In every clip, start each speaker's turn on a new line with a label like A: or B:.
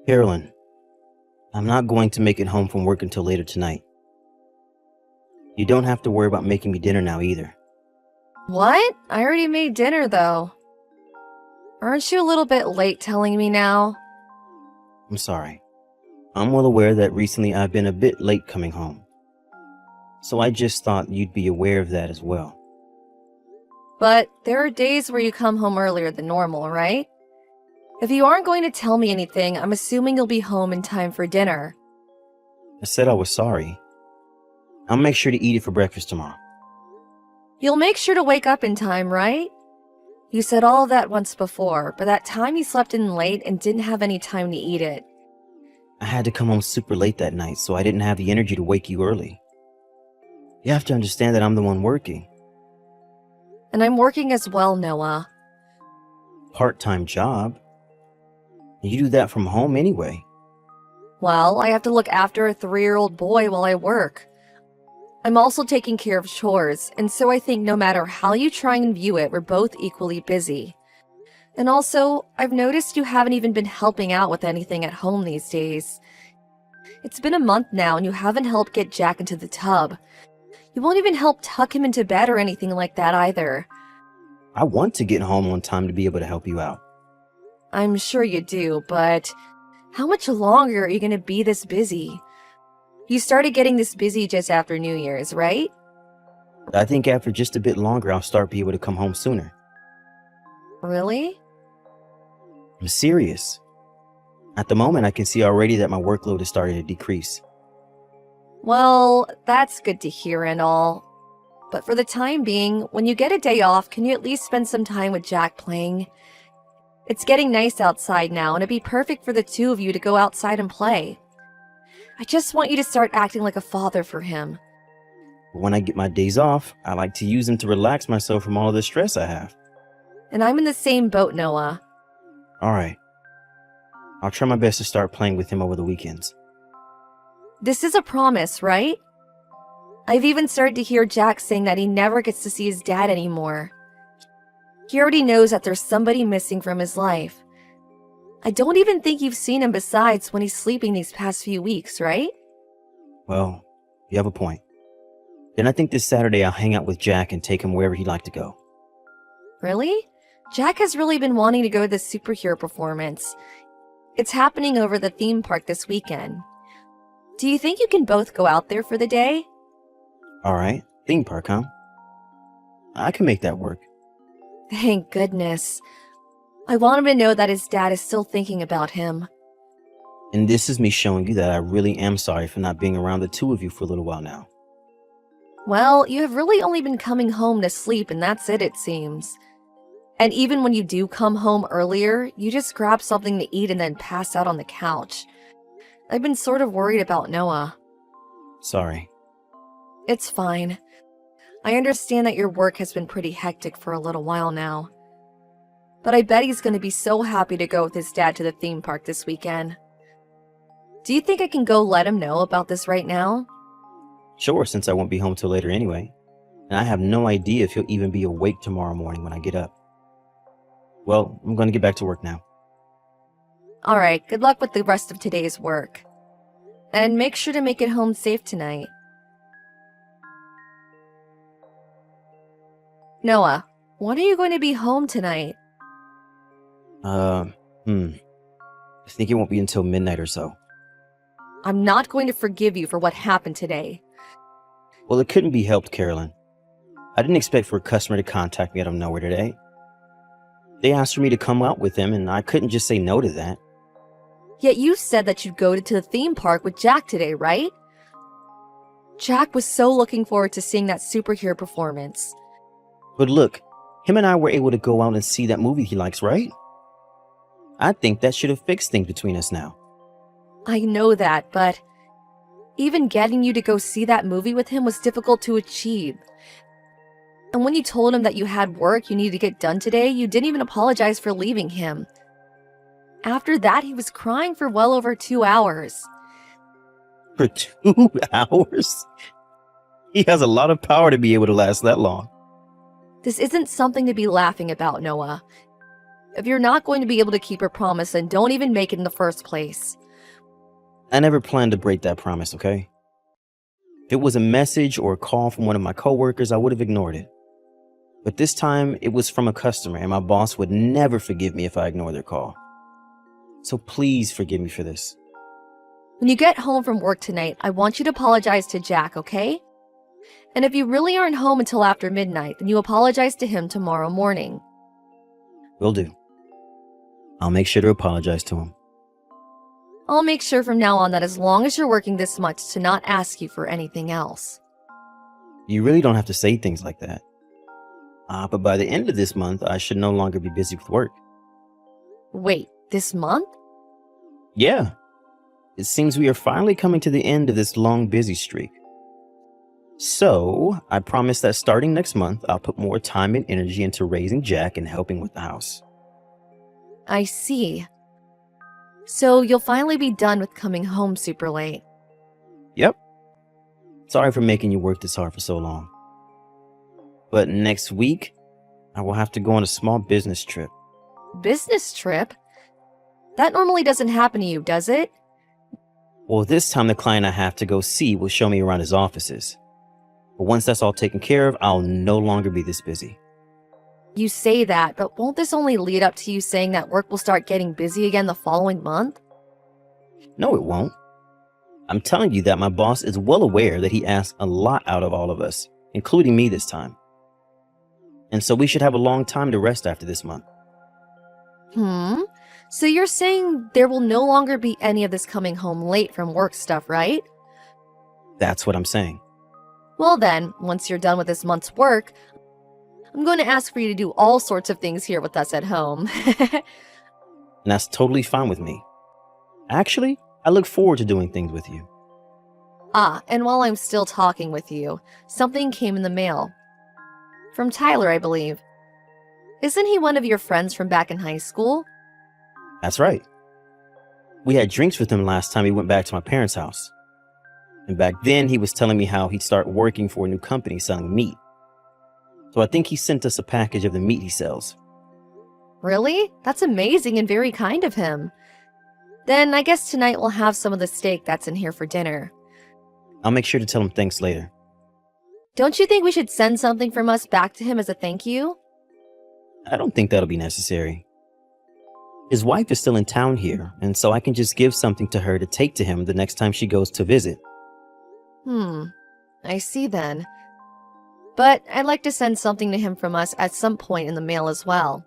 A: Carolyn, I'm not going to make it home from work until later tonight. You don't have to worry about making me dinner now either.
B: What? I already made dinner, though. Aren't you a little bit late telling me now?
A: I'm sorry. I'm well aware that recently I've been a bit late coming home. So I just thought you'd be aware of that as well.
B: But there are days where you come home earlier than normal, right? If you aren't going to tell me anything, I'm assuming you'll be home in time for dinner.
A: I said I was sorry. I'll make sure to eat it for breakfast tomorrow.
B: You'll make sure to wake up in time, right? You said all of that once before, but that time you slept in late and didn't have any time to eat it.
A: I had to come home super late that night, so I didn't have the energy to wake you early. You have to understand that I'm the one working.
B: And I'm working as well, Noah.
A: Part-time job. You do that from home anyway.
B: Well, I have to look after a 3-year-old boy while I work. I'm also taking care of chores, and so I think no matter how you try and view it, we're both equally busy. And also, I've noticed you haven't even been helping out with anything at home these days. It's been a month now and you haven't helped get Jack into the tub. You won't even help tuck him into bed or anything like that either.
A: I want to get home on time to be able to help you out.
B: I'm sure you do, but how much longer are you going to be this busy? You started getting this busy just after New Year's, right?
A: I think after just a bit longer, I'll start being able to come home sooner.
B: Really?
A: I'm serious. At the moment, I can see already that my workload is starting to decrease.
B: Well, that's good to hear and all. But for the time being, when you get a day off, can you at least spend some time with Jack playing? It's getting nice outside now, and it'd be perfect for the two of you to go outside and play. I just want you to start acting like a father for him.
A: When I get my days off, I like to use them to relax myself from all of the stress I have.
B: And I'm in the same boat, Noah.
A: All right. I'll try my best to start playing with him over the weekends.
B: This is a promise, right? I've even started to hear Jack saying that he never gets to see his dad anymore. He already knows that there's somebody missing from his life. I don't even think you've seen him besides when he's sleeping these past few weeks, right?
A: Well, you have a point. Then I think this Saturday I'll hang out with Jack and take him wherever he'd like to go.
B: Really? Jack has really been wanting to go to the superhero performance. It's happening over the theme park this weekend. Do you think you can both go out there for the day?
A: All right, theme park, huh? I can make that work.
B: Thank goodness. I want him to know that his dad is still thinking about him.
A: And this is me showing you that I really am sorry for not being around the two of you for a little while now.
B: Well, you have really only been coming home to sleep, and that's it seems. And even when you do come home earlier, you just grab something to eat and then pass out on the couch. I've been sort of worried about Noah.
A: Sorry.
B: It's fine. I understand that your work has been pretty hectic for a little while now. But I bet he's going to be so happy to go with his dad to the theme park this weekend. Do you think I can go let him know about this right now?
A: Sure, since I won't be home till later anyway. And I have no idea if he'll even be awake tomorrow morning when I get up. Well, I'm going to get back to work now.
B: Alright, good luck with the rest of today's work. And make sure to make it home safe tonight. Noah, when are you going to be home tonight?
A: I think it won't be until midnight or so.
B: I'm not going to forgive you for what happened today.
A: Well, it couldn't be helped, Carolyn. I didn't expect for a customer to contact me out of nowhere today. They asked for me to come out with them, and I couldn't just say no to that.
B: Yet you said that you'd go to the theme park with Jack today, right? Jack was so looking forward to seeing that superhero performance.
A: But look, him and I were able to go out and see that movie he likes, right? I think that should have fixed things between us now.
B: I know that, but even getting you to go see that movie with him was difficult to achieve. And when you told him that you had work you needed to get done today, you didn't even apologize for leaving him. After that, he was crying for well over 2 hours.
A: For 2 hours? He has a lot of power to be able to last that long.
B: This isn't something to be laughing about, Noah. If you're not going to be able to keep your promise, then don't even make it in the first place.
A: I never planned to break that promise, okay? If it was a message or a call from one of my coworkers, I would have ignored it. But this time, it was from a customer, and my boss would never forgive me if I ignored their call. So please forgive me for this.
B: When you get home from work tonight, I want you to apologize to Jack, okay? And if you really aren't home until after midnight, then you apologize to him tomorrow morning.
A: Will do. I'll make sure to apologize to him.
B: I'll make sure from now on that as long as you're working this much to not ask you for anything else.
A: You really don't have to say things like that. But by the end of this month, I should no longer be busy with work.
B: Wait, this month?
A: Yeah. It seems we are finally coming to the end of this long busy streak. So, I promise that starting next month, I'll put more time and energy into raising Jack and helping with the house.
B: I see. So you'll finally be done with coming home super late.
A: Yep. Sorry for making you work this hard for so long. But next week, I will have to go on a small business trip.
B: Business trip? That normally doesn't happen to you, does it?
A: Well, this time the client I have to go see will show me around his offices. But once that's all taken care of, I'll no longer be this busy.
B: You say that, but won't this only lead up to you saying that work will start getting busy again the following month?
A: No, it won't. I'm telling you that my boss is well aware that he asks a lot out of all of us, including me this time. And so we should have a long time to rest after this month.
B: So you're saying there will no longer be any of this coming home late from work stuff, right?
A: That's what I'm saying.
B: Well then, once you're done with this month's work, I'm going to ask for you to do all sorts of things here with us at home.
A: And that's totally fine with me. Actually, I look forward to doing things with you.
B: And while I'm still talking with you, something came in the mail. From Tyler, I believe. Isn't he one of your friends from back in high school?
A: That's right. We had drinks with him last time he went back to my parents' house. And back then, he was telling me how he'd start working for a new company selling meat. So I think he sent us a package of the meat he sells.
B: Really? That's amazing and very kind of him. Then I guess tonight we'll have some of the steak that's in here for dinner.
A: I'll make sure to tell him thanks later.
B: Don't you think we should send something from us back to him as a thank you?
A: I don't think that'll be necessary. His wife is still in town here, and so I can just give something to her to take to him the next time she goes to visit.
B: I see then. But I'd like to send something to him from us at some point in the mail as well.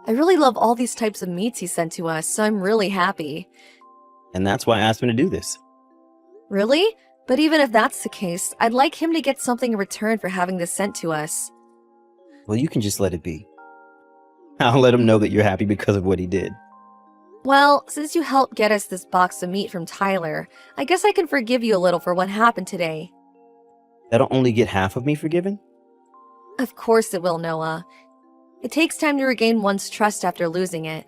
B: I really love all these types of meats he sent to us, so I'm really happy.
A: And that's why I asked him to do this.
B: Really? But even if that's the case, I'd like him to get something in return for having this sent to us.
A: Well, you can just let it be. I'll let him know that you're happy because of what he did.
B: Well, since you helped get us this box of meat from Tyler, I guess I can forgive you a little for what happened today.
A: That'll only get half of me forgiven?
B: Of course it will, Noah. It takes time to regain one's trust after losing it.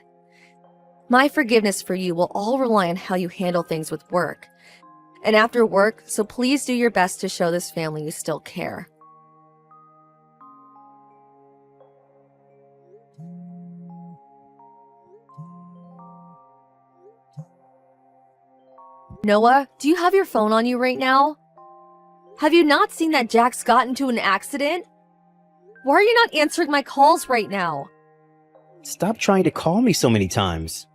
B: My forgiveness for you will all rely on how you handle things with work. And after work, so please do your best to show this family you still care. Noah, do you have your phone on you right now? Have you not seen that Jack's got into an accident? Why are you not answering my calls right now?
A: Stop trying to call me so many times.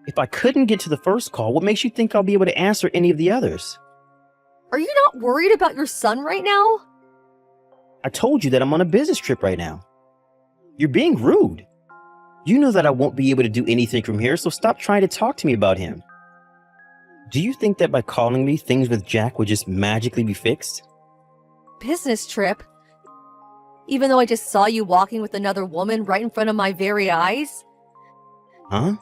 A: If I couldn't get to the first call, what makes you think I'll be able to answer any of the others?
B: Are you not worried about your son right now?
A: I told you that I'm on a business trip right now. You're being rude. You know that I won't be able to do anything from here, so stop trying to talk to me about him. Do you think that by calling me, things with Jack would just magically be fixed?
B: Business trip? Even though I just saw you walking with another woman right in front of my very eyes?
A: Huh?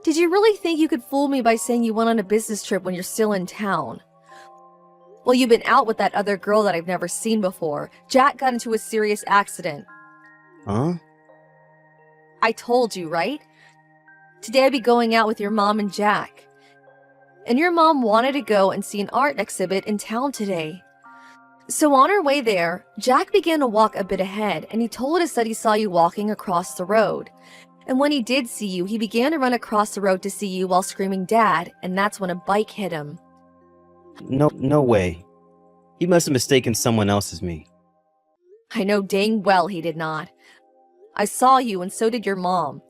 B: Did you really think you could fool me by saying you went on a business trip when you're still in town? Well, you've been out with that other girl that I've never seen before. Jack got into a serious accident.
A: Huh?
B: I told you, right? Today I'd be going out with your mom and Jack. And your mom wanted to go and see an art exhibit in town today. So on our way there, Jack began to walk a bit ahead, and he told us that he saw you walking across the road. And when he did see you, he began to run across the road to see you while screaming "Dad," and that's when a bike hit him.
A: No way. He must have mistaken someone else as me.
B: I know dang well he did not. I saw you, and so did your mom.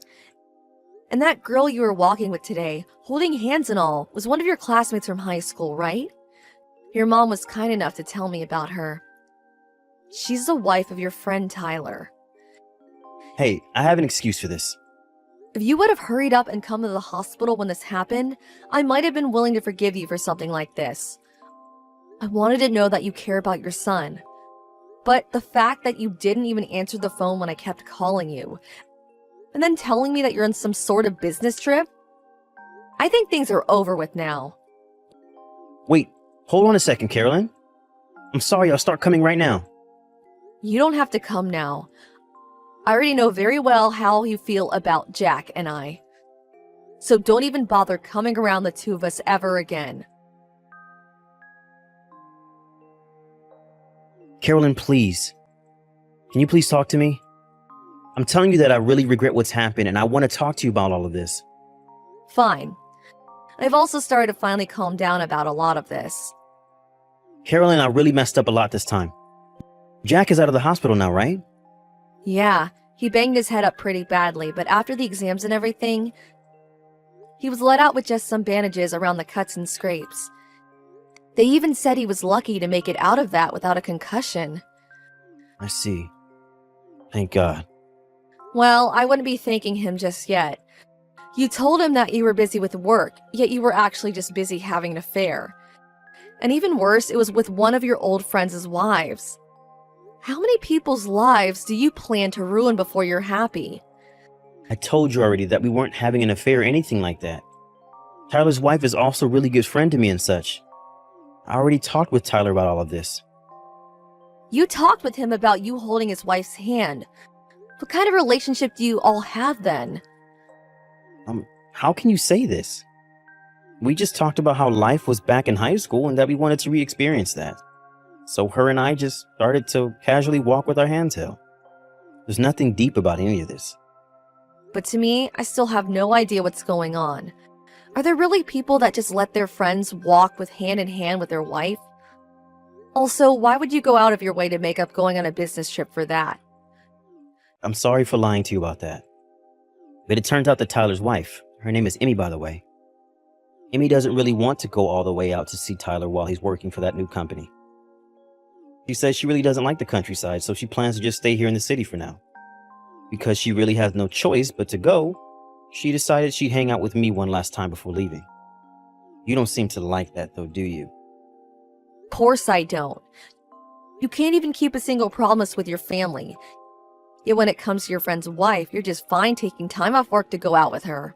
B: And that girl you were walking with today, holding hands and all, was one of your classmates from high school, right? Your mom was kind enough to tell me about her. She's the wife of your friend Tyler.
A: Hey, I have an excuse for this.
B: If you would have hurried up and come to the hospital when this happened, I might have been willing to forgive you for something like this. I wanted to know that you care about your son. But the fact that you didn't even answer the phone when I kept calling you, and then telling me that you're on some sort of business trip, I think things are over with now.
A: Wait, hold on a second, Carolyn. I'm sorry, I'll start coming right now.
B: You don't have to come now. I already know very well how you feel about Jack and I. So don't even bother coming around the two of us ever again.
A: Carolyn, please. Can you please talk to me? I'm telling you that I really regret what's happened, and I want to talk to you about all of this.
B: Fine. I've also started to finally calm down about a lot of this.
A: Carolyn, I really messed up a lot this time. Jack is out of the hospital now, right?
B: Yeah, he banged his head up pretty badly, but after the exams and everything, he was let out with just some bandages around the cuts and scrapes. They even said he was lucky to make it out of that without a concussion.
A: I see. Thank God.
B: Well, I wouldn't be thanking him just yet. You told him that you were busy with work, yet you were actually just busy having an affair. And even worse, it was with one of your old friends' wives. How many people's lives do you plan to ruin before you're happy?
A: I told you already that we weren't having an affair or anything like that. Tyler's wife is also a really good friend to me and such. I already talked with Tyler about all of this.
B: You talked with him about you holding his wife's hand. What kind of relationship do you all have then?
A: How can you say this? We just talked about how life was back in high school and that we wanted to re-experience that. So her and I just started to casually walk with our hands held. There's nothing deep about any of this.
B: But to me, I still have no idea what's going on. Are there really people that just let their friends walk with hand in hand with their wife? Also, why would you go out of your way to make up going on a business trip for that?
A: I'm sorry for lying to you about that. But it turns out that Tyler's wife, her name is Emmy, by the way. Emmy doesn't really want to go all the way out to see Tyler while he's working for that new company. She says she really doesn't like the countryside, so she plans to just stay here in the city for now. Because she really has no choice but to go, she decided she'd hang out with me one last time before leaving. You don't seem to like that though, do you?
B: Course I don't. You can't even keep a single promise with your family. Yet when it comes to your friend's wife, you're just fine taking time off work to go out with her.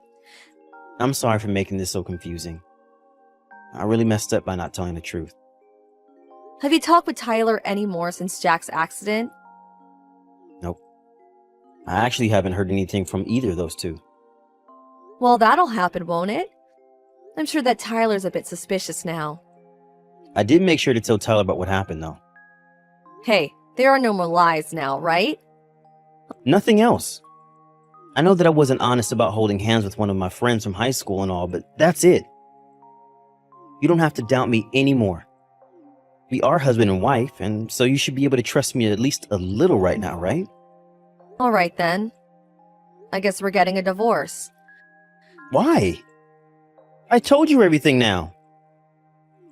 A: I'm sorry for making this so confusing. I really messed up by not telling the truth.
B: Have you talked with Tyler anymore since Jack's accident?
A: Nope. I actually haven't heard anything from either of those two.
B: Well, that'll happen, won't it? I'm sure that Tyler's a bit suspicious now.
A: I did make sure to tell Tyler about what happened, though.
B: Hey, there are no more lies now, right?
A: Nothing else. I know that I wasn't honest about holding hands with one of my friends from high school and all, but that's it. You don't have to doubt me anymore. We are husband and wife, and so you should be able to trust me at least a little right now, right?
B: All right then. I guess we're getting a divorce.
A: Why? I told you everything now.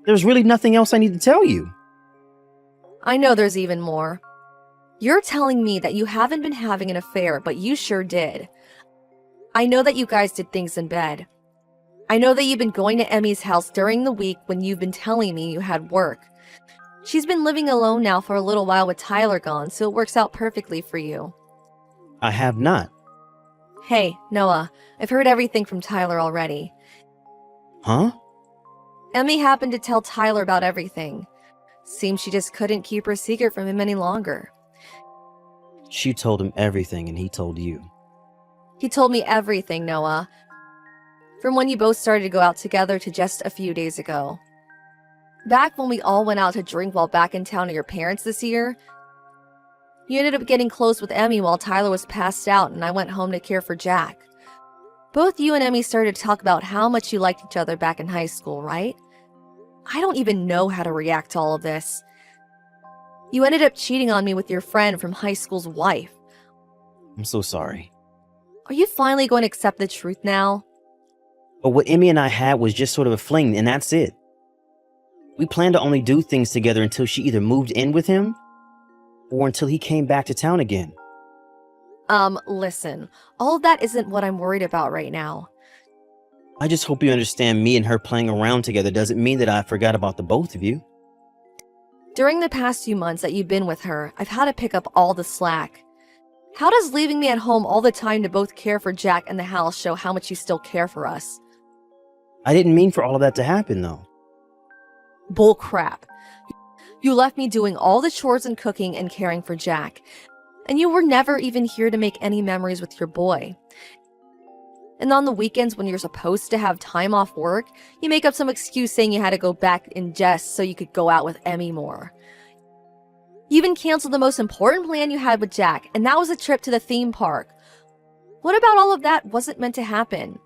A: There's really nothing else I need to tell you.
B: I know there's even more. You're telling me that you haven't been having an affair, but you sure did. I know that you guys did things in bed. I know that you've been going to Emmy's house during the week when you've been telling me you had work. She's been living alone now for a little while with Tyler gone, so it works out perfectly for you.
A: I have not.
B: Hey, Noah, I've heard everything from Tyler already.
A: Huh?
B: Emmy happened to tell Tyler about everything. Seems she just couldn't keep her secret from him any longer.
A: She told him everything and he told you.
B: He told me everything, Noah. From when you both started to go out together to just a few days ago. Back when we all went out to drink while back in town at your parents this year, you ended up getting close with Emmy while Tyler was passed out and I went home to care for Jack. Both you and Emmy started to talk about how much you liked each other back in high school, right? I don't even know how to react to all of this. You ended up cheating on me with your friend from high school's wife.
A: I'm so sorry.
B: Are you finally going to accept the truth now?
A: But what Emmy and I had was just sort of a fling, and that's it. We planned to only do things together until she either moved in with him or until he came back to town again.
B: Listen, all of that isn't what I'm worried about right now.
A: I just hope you understand me and her playing around together doesn't mean that I forgot about the both of you.
B: During the past few months that you've been with her, I've had to pick up all the slack. How does leaving me at home all the time to both care for Jack and the house show how much you still care for us?
A: I didn't mean for all of that to happen, though.
B: Bull crap. You left me doing all the chores and cooking and caring for Jack, and you were never even here to make any memories with your boy. And on the weekends when you're supposed to have time off work, you make up some excuse saying you had to go back in jest so you could go out with Emmy more. You even canceled the most important plan you had with Jack, and that was a trip to the theme park. What about all of that wasn't meant to happen?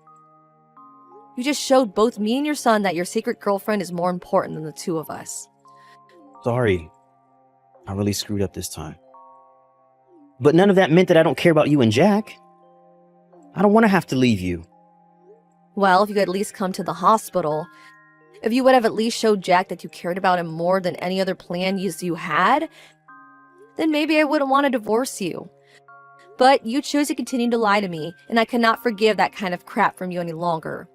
B: You just showed both me and your son that your secret girlfriend is more important than the two of us.
A: Sorry. I really screwed up this time. But none of that meant that I don't care about you and Jack. I don't want to have to leave you.
B: Well, if you could at least come to the hospital, if you would have at least showed Jack that you cared about him more than any other plan you had, then maybe I wouldn't want to divorce you. But you chose to continue to lie to me, and I cannot forgive that kind of crap from you any longer.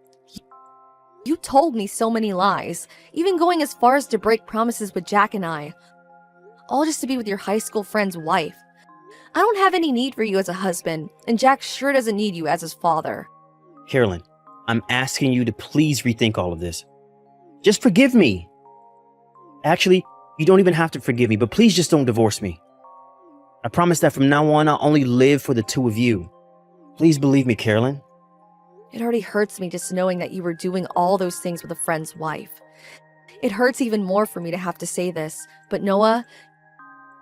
B: You told me so many lies, even going as far as to break promises with Jack and I, all just to be with your high school friend's wife. I don't have any need for you as a husband, and Jack sure doesn't need you as his father.
A: Carolyn, I'm asking you to please rethink all of this. Just forgive me. Actually, you don't even have to forgive me, but please just don't divorce me. I promise that from now on, I'll only live for the two of you. Please believe me, Carolyn.
B: It already hurts me just knowing that you were doing all those things with a friend's wife. It hurts even more for me to have to say this, but Noah,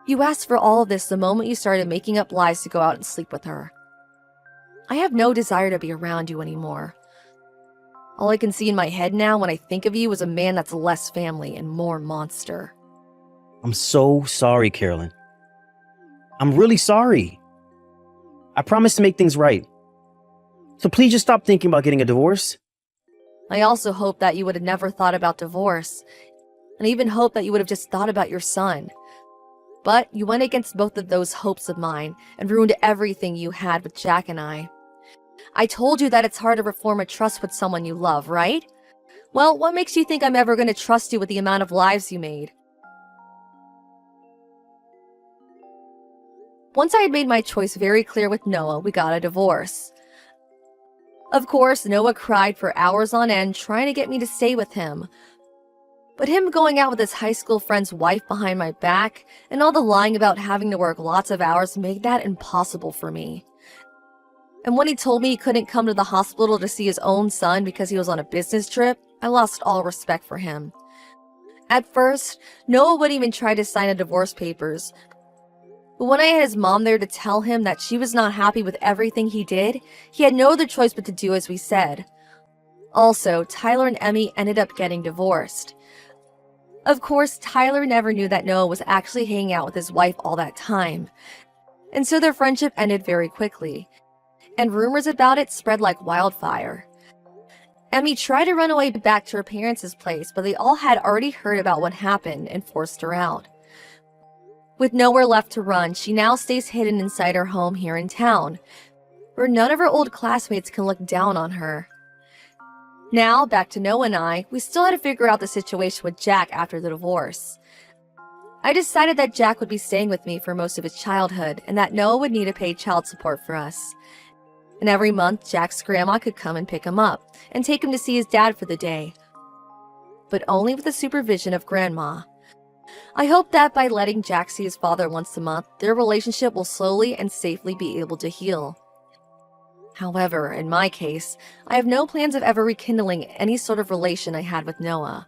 B: you asked for all of this the moment you started making up lies to go out and sleep with her. I have no desire to be around you anymore. All I can see in my head now when I think of you is a man that's less family and more monster.
A: I'm so sorry, Carolyn. I'm really sorry. I promise to make things right. So please just stop thinking about getting a divorce.
B: I also hope that you would have never thought about divorce, and I even hope that you would have just thought about your son. But you went against both of those hopes of mine and ruined everything you had with Jack and I. I told you that it's hard to reform a trust with someone you love, right? Well, what makes you think I'm ever going to trust you with the amount of lives you made? Once I had made my choice very clear with Noah, we got a divorce. Of course, Noah cried for hours on end trying to get me to stay with him. But him going out with his high school friend's wife behind my back and all the lying about having to work lots of hours made that impossible for me. And when he told me he couldn't come to the hospital to see his own son because he was on a business trip, I lost all respect for him. At first, Noah wouldn't even try to sign the divorce papers. But when I had his mom there to tell him that she was not happy with everything he did, he had no other choice but to do as we said. Also, Tyler and Emmy ended up getting divorced. Of course, Tyler never knew that Noah was actually hanging out with his wife all that time, and so their friendship ended very quickly, and rumors about it spread like wildfire. Emmy tried to run away back to her parents' place, but they all had already heard about what happened and forced her out. With nowhere left to run, she now stays hidden inside her home here in town, where none of her old classmates can look down on her. Now, back to Noah and I, we still had to figure out the situation with Jack after the divorce. I decided that Jack would be staying with me for most of his childhood, and that Noah would need to pay child support for us. And every month, Jack's grandma could come and pick him up, and take him to see his dad for the day. But only with the supervision of Grandma. I hope that by letting Jack see his father once a month, their relationship will slowly and safely be able to heal. However, in my case, I have no plans of ever rekindling any sort of relation I had with Noah.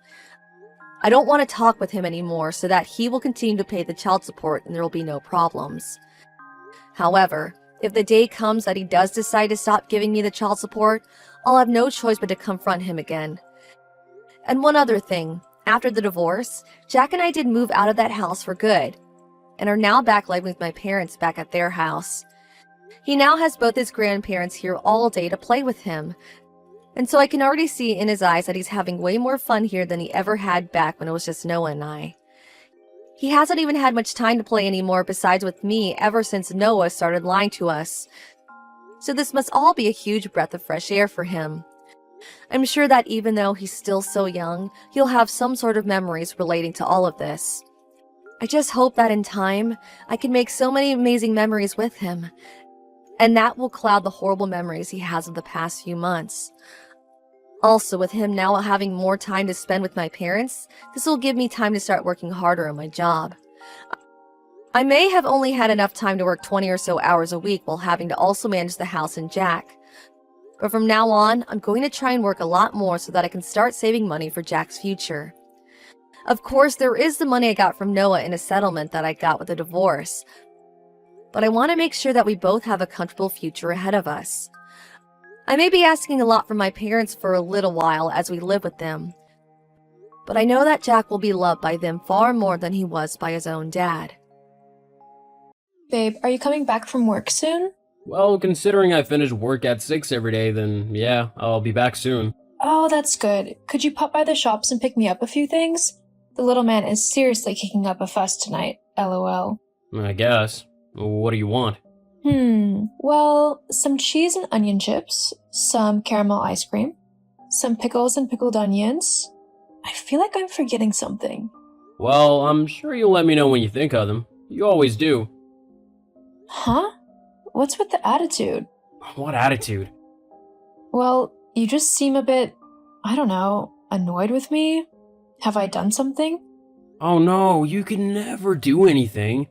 B: I don't want to talk with him anymore so that he will continue to pay the child support and there will be no problems. However, if the day comes that he does decide to stop giving me the child support, I'll have no choice but to confront him again. And one other thing, after the divorce, Jack and I did move out of that house for good, and are now back living with my parents back at their house. He now has both his grandparents here all day to play with him, and so I can already see in his eyes that he's having way more fun here than he ever had back when it was just Noah and I. He hasn't even had much time to play anymore besides with me ever since Noah started lying to us. So this must all be a huge breath of fresh air for him. I'm sure that even though he's still so young, he'll have some sort of memories relating to all of this. I just hope that in time, I can make so many amazing memories with him, and that will cloud the horrible memories he has of the past few months. Also, with him now having more time to spend with my parents, this will give me time to start working harder on my job. I may have only had enough time to work 20 or so hours a week while having to also manage the house and Jack. But from now on, I'm going to try and work a lot more so that I can start saving money for Jack's future. Of course, there is the money I got from Noah in a settlement that I got with the divorce, but I want to make sure that we both have a comfortable future ahead of us. I may be asking a lot from my parents for a little while as we live with them, but I know that Jack will be loved by them far more than he was by his own dad.
C: Babe, are you coming back from work soon?
D: Well, considering I finish work at 6 every day, then yeah, I'll be back soon.
C: Oh, that's good. Could you pop by the shops and pick me up a few things? The little man is seriously kicking up a fuss tonight, lol.
D: I guess. What do you want?
C: Well, some cheese and onion chips, some caramel ice cream, some pickles and pickled onions. I feel like I'm forgetting something.
D: Well, I'm sure you'll let me know when you think of them. You always do.
C: Huh? What's with the attitude?
D: What attitude?
C: Well, you just seem a bit, I don't know, annoyed with me? Have I done something?
D: Oh no, you can never do anything.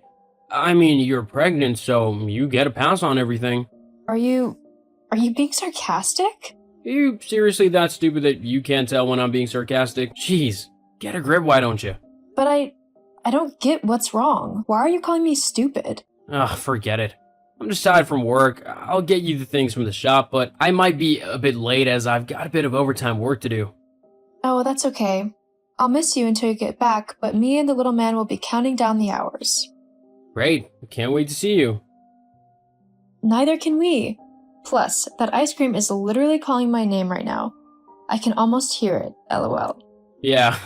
D: I mean, you're pregnant, so you get a pass on everything.
C: Are you being sarcastic?
D: Are you seriously that stupid that you can't tell when I'm being sarcastic? Jeez, get a grip, why don't you?
C: But I don't get what's wrong. Why are you calling me stupid?
D: Ugh, forget it. I'm just tired from work. I'll get you the things from the shop, but I might be a bit late as I've got a bit of overtime work to do.
C: Oh, that's okay. I'll miss you until you get back, but me and the little man will be counting down the hours.
D: Great, can't wait to see you.
C: Neither can we. Plus, that ice cream is literally calling my name right now. I can almost hear it, lol.
D: Yeah.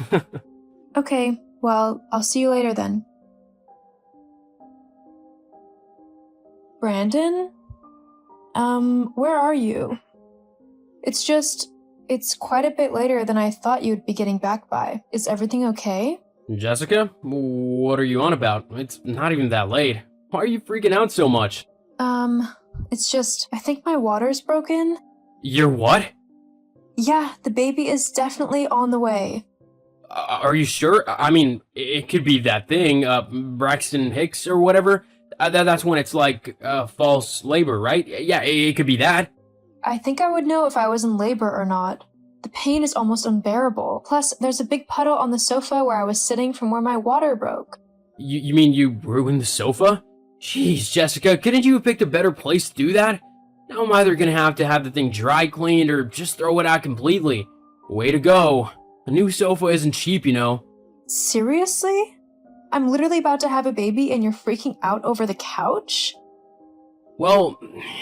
C: Okay, well, I'll see you later then. Brandon? Where are you? It's quite a bit later than I thought you'd be getting back by. Is everything okay?
D: Jessica? What are you on about? It's not even that late. Why are you freaking out so much?
C: It's just, I think my water's broken.
D: Your what?
C: Yeah, the baby is definitely on the way.
D: Are you sure? I mean, it could be that thing, Braxton Hicks or whatever. That's when it's like, false labor, right? Yeah, it could be that.
C: I think I would know if I was in labor or not. The pain is almost unbearable. Plus, there's a big puddle on the sofa where I was sitting from where my water broke.
D: You mean you ruined the sofa? Jeez, Jessica, couldn't you have picked a better place to do that? Now I'm either gonna have to have the thing dry cleaned or just throw it out completely. Way to go. A new sofa isn't cheap, you know.
C: Seriously? I'm literally about to have a baby and you're freaking out over the couch?
D: Well,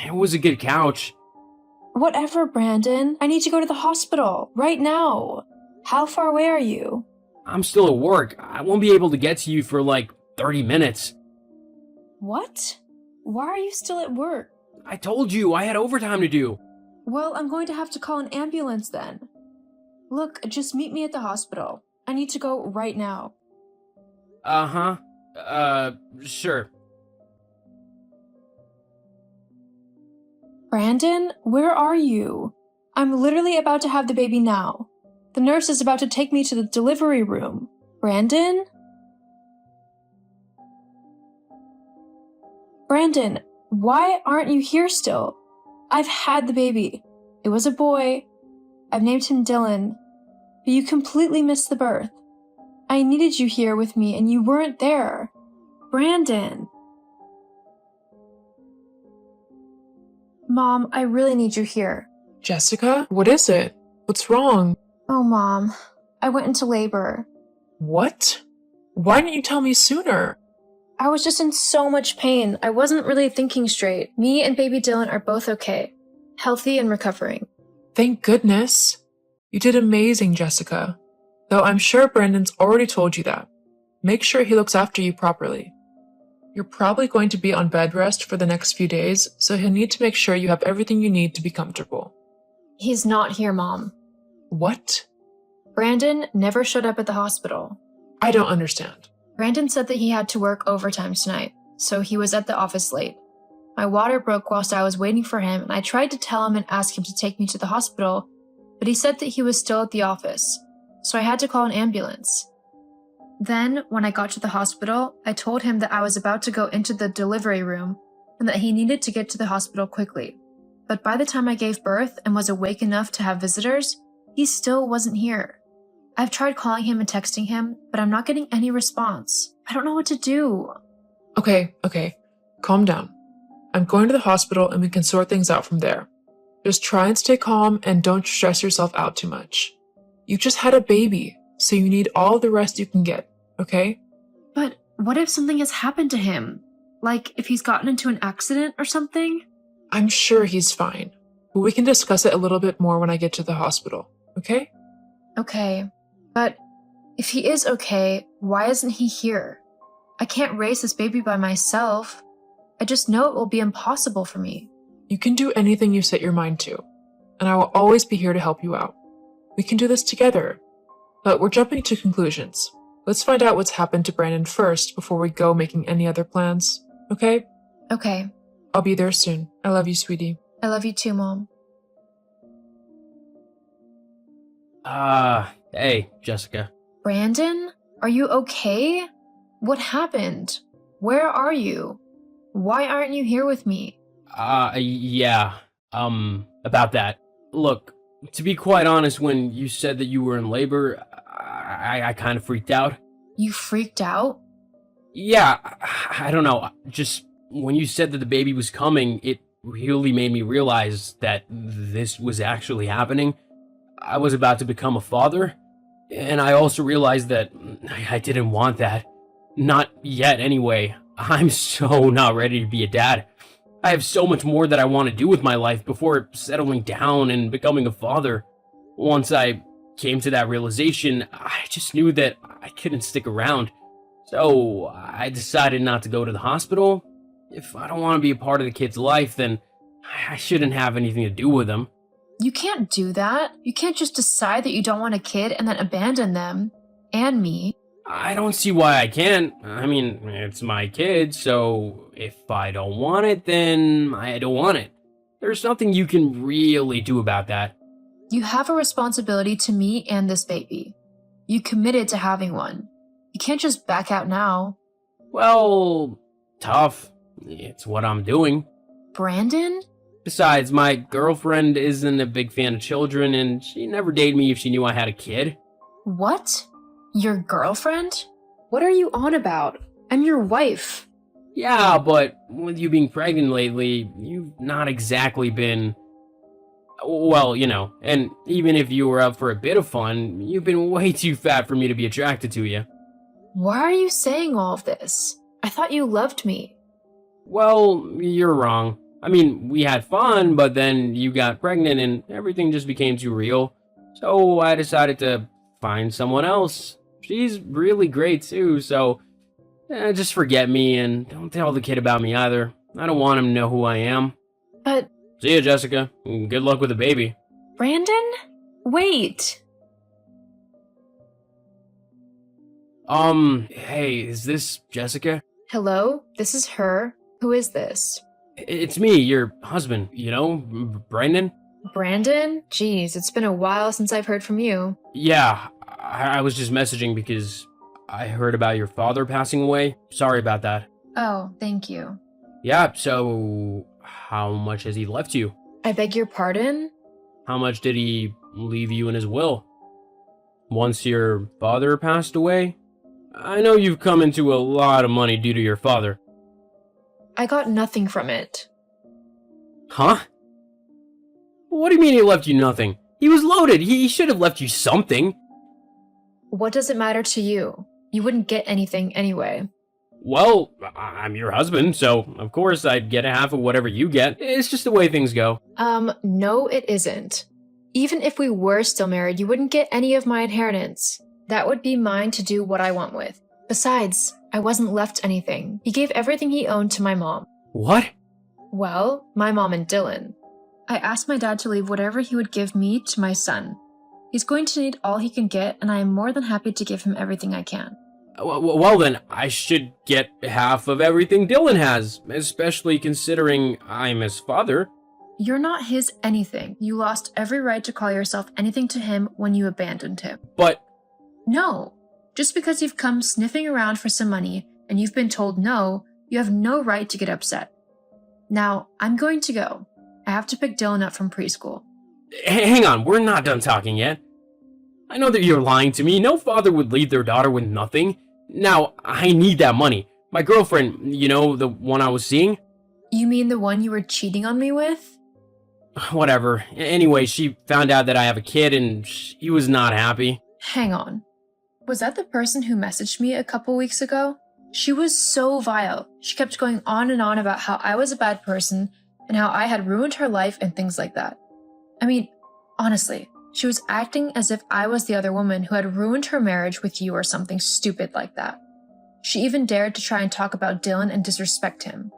D: it was a good couch.
C: Whatever, Brandon. I need to go to the hospital right now. How far away are you?
D: I'm still at work. I won't be able to get to you for like 30 minutes.
C: What? Why are you still at work?
D: I told you I had overtime to do.
C: Well, I'm going to have to call an ambulance then. Look, just meet me at the hospital. I need to go right now.
D: Sure.
C: Brandon, where are you? I'm literally about to have the baby now. The nurse is about to take me to the delivery room. Brandon? Brandon, why aren't you here still? I've had the baby. It was a boy. I've named him Dylan. But you completely missed the birth. I needed you here with me and you weren't there. Brandon. Mom, I really need you here.
E: Jessica, what is it? What's wrong?
C: Oh, Mom. I went into labor.
E: What? Why didn't you tell me sooner?
C: I was just in so much pain. I wasn't really thinking straight. Me and baby Dylan are both okay. Healthy and recovering.
E: Thank goodness. You did amazing, Jessica. Though I'm sure Brandon's already told you that. Make sure he looks after you properly. You're probably going to be on bed rest for the next few days, so he'll need to make sure you have everything you need to be comfortable.
C: He's not here, Mom.
E: What?
C: Brandon never showed up at the hospital.
E: I don't understand.
C: Brandon said that he had to work overtime tonight, so he was at the office late. My water broke whilst I was waiting for him, and I tried to tell him and ask him to take me to the hospital, but he said that he was still at the office, so I had to call an ambulance. Then, when I got to the hospital, I told him that I was about to go into the delivery room and that he needed to get to the hospital quickly. But by the time I gave birth and was awake enough to have visitors, he still wasn't here. I've tried calling him and texting him, but I'm not getting any response. I don't know what to do.
E: Okay. Calm down. I'm going to the hospital and we can sort things out from there. Just try and stay calm and don't stress yourself out too much. You just had a baby, so you need all the rest you can get, okay?
C: But what if something has happened to him? Like if he's gotten into an accident or something?
E: I'm sure he's fine, but we can discuss it a little bit more when I get to the hospital, okay?
C: Okay, but if he is okay, why isn't he here? I can't raise this baby by myself. I just know it will be impossible for me.
E: You can do anything you set your mind to, and I will always be here to help you out. We can do this together, but we're jumping to conclusions. Let's find out what's happened to Brandon first before we go making any other plans, okay?
C: Okay,
E: I'll be there soon. I love you, sweetie.
C: I love you too, Mom.
D: Hey, Jessica.
C: Brandon, are you okay? What happened? Where are you? Why aren't you here with me?
D: Yeah, about that. Look, to be quite honest, when you said that you were in labor, I kind of freaked out.
C: You freaked out?
D: Yeah, I don't know. Just when you said that the baby was coming, it really made me realize that this was actually happening. I was about to become a father, and I also realized that I didn't want that. Not yet, anyway. I'm so not ready to be a dad. I have so much more that I want to do with my life before settling down and becoming a father. Once I came to that realization, I just knew that I couldn't stick around. So I decided not to go to the hospital. If I don't want to be a part of the kid's life, then I shouldn't have anything to do with him.
C: You can't do that. You can't just decide that you don't want a kid and then abandon them. And me.
D: I don't see why I can't. I mean, it's my kid, so if I don't want it, then I don't want it. There's nothing you can really do about that.
C: You have a responsibility to me and this baby. You committed to having one. You can't just back out now.
D: Well, tough. It's what I'm doing.
C: Brandon?
D: Besides, my girlfriend isn't a big fan of children, and she never dated me if she knew I had a kid.
C: What? Your girlfriend? What are you on about? I'm your wife.
D: Yeah, but with you being pregnant lately, you've not exactly been... Well, you know, and even if you were up for a bit of fun, you've been way too fat for me to be attracted to you.
C: Why are you saying all of this? I thought you loved me.
D: Well, you're wrong. I mean, we had fun, but then you got pregnant and everything just became too real. So I decided to find someone else. She's really great too, so just forget me and don't tell the kid about me either. I don't want him to know who I am.
C: But...
D: See ya, Jessica. Good luck with the baby.
C: Brandon? Wait.
D: Hey, is this Jessica?
C: Hello? This is her. Who is this?
D: It's me, your husband, you know, Brandon?
C: Brandon? Jeez, it's been a while since I've heard from you.
D: Yeah, I was just messaging because I heard about your father passing away. Sorry about that.
C: Oh, thank you.
D: Yeah, so how much has he left you?
C: I beg your pardon?
D: How much did he leave you in his will? once your father passed away? I know you've come into a lot of money due to your father.
C: I got nothing from it.
D: Huh? What do you mean he left you nothing? He was loaded. He should have left you something.
C: What does it matter to you? You wouldn't get anything anyway.
D: Well, I'm your husband, so of course I'd get half of whatever you get. It's just the way things go.
C: No, it isn't. Even if we were still married, you wouldn't get any of my inheritance. That would be mine to do what I want with. Besides, I wasn't left anything. He gave everything he owned to my mom.
D: What?
C: Well, my mom and Dylan. I asked my dad to leave whatever he would give me to my son. He's going to need all he can get, and I am more than happy to give him everything I can.
D: Well then, I should get half of everything Dylan has, especially considering I'm his father.
C: You're not his anything. You lost every right to call yourself anything to him when you abandoned him.
D: But...
C: No. Just because you've come sniffing around for some money and you've been told no, you have no right to get upset. Now, I'm going to go. I have to pick Dylan up from preschool.
D: Hang on, we're not done talking yet. I know that you're lying to me. No father would leave their daughter with nothing. Now, I need that money. My girlfriend, you know, the one I was seeing?
C: You mean the one you were cheating on me with?
D: Whatever. Anyway, she found out that I have a kid and she was not happy.
C: Hang on. Was that the person who messaged me a couple weeks ago? She was so vile. She kept going on and on about how I was a bad person and how I had ruined her life and things like that. I mean, honestly, she was acting as if I was the other woman who had ruined her marriage with you or something stupid like that. She even dared to try and talk about Dylan and disrespect him.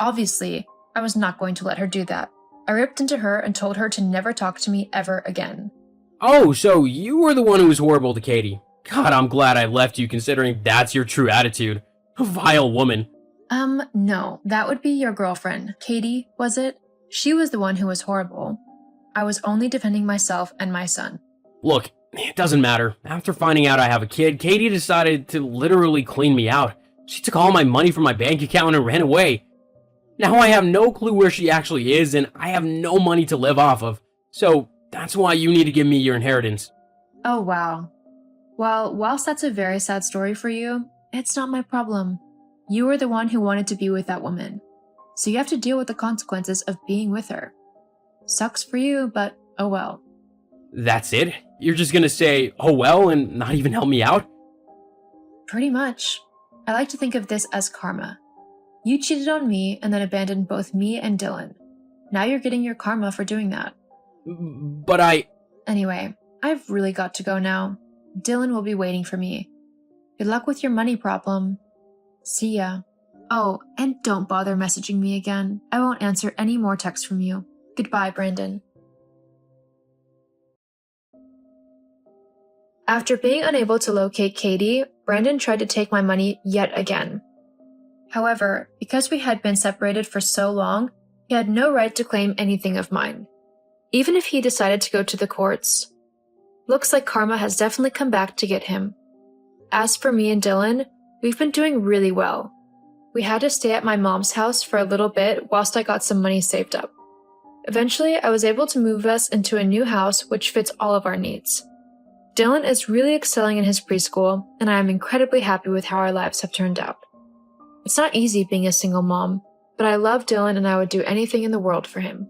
C: Obviously, I was not going to let her do that. I ripped into her and told her to never talk to me ever again.
D: Oh, so you were the one who was horrible to Katie. God, I'm glad I left you considering that's your true attitude. A vile woman.
C: No, that would be your girlfriend. Katie, was it? She was the one who was horrible. I was only defending myself and my son.
D: Look, it doesn't matter. After finding out I have a kid, Katie decided to literally clean me out. She took all my money from my bank account and ran away. Now I have no clue where she actually is, and I have no money to live off of. So that's why you need to give me your inheritance.
C: Oh, wow. Well, whilst that's a very sad story for you, it's not my problem. You were the one who wanted to be with that woman. So you have to deal with the consequences of being with her. Sucks for you, but oh well.
D: That's it? You're just gonna say, oh well, and not even help me out?
C: Pretty much. I like to think of this as karma. You cheated on me and then abandoned both me and Dylan. Now you're getting your karma for doing that.
D: But I...
C: Anyway, I've really got to go now. Dylan will be waiting for me. Good luck with your money problem. See ya. Oh, and don't bother messaging me again. I won't answer any more texts from you. Goodbye, Brandon. After being unable to locate Katie, Brandon tried to take my money yet again. However, because we had been separated for so long, he had no right to claim anything of mine, even if he decided to go to the courts. Looks like karma has definitely come back to get him. As for me and Dylan, we've been doing really well. We had to stay at my mom's house for a little bit whilst I got some money saved up. Eventually, I was able to move us into a new house which fits all of our needs. Dylan is really excelling in his preschool, and I am incredibly happy with how our lives have turned out. It's not easy being a single mom, but I love Dylan and I would do anything in the world for him.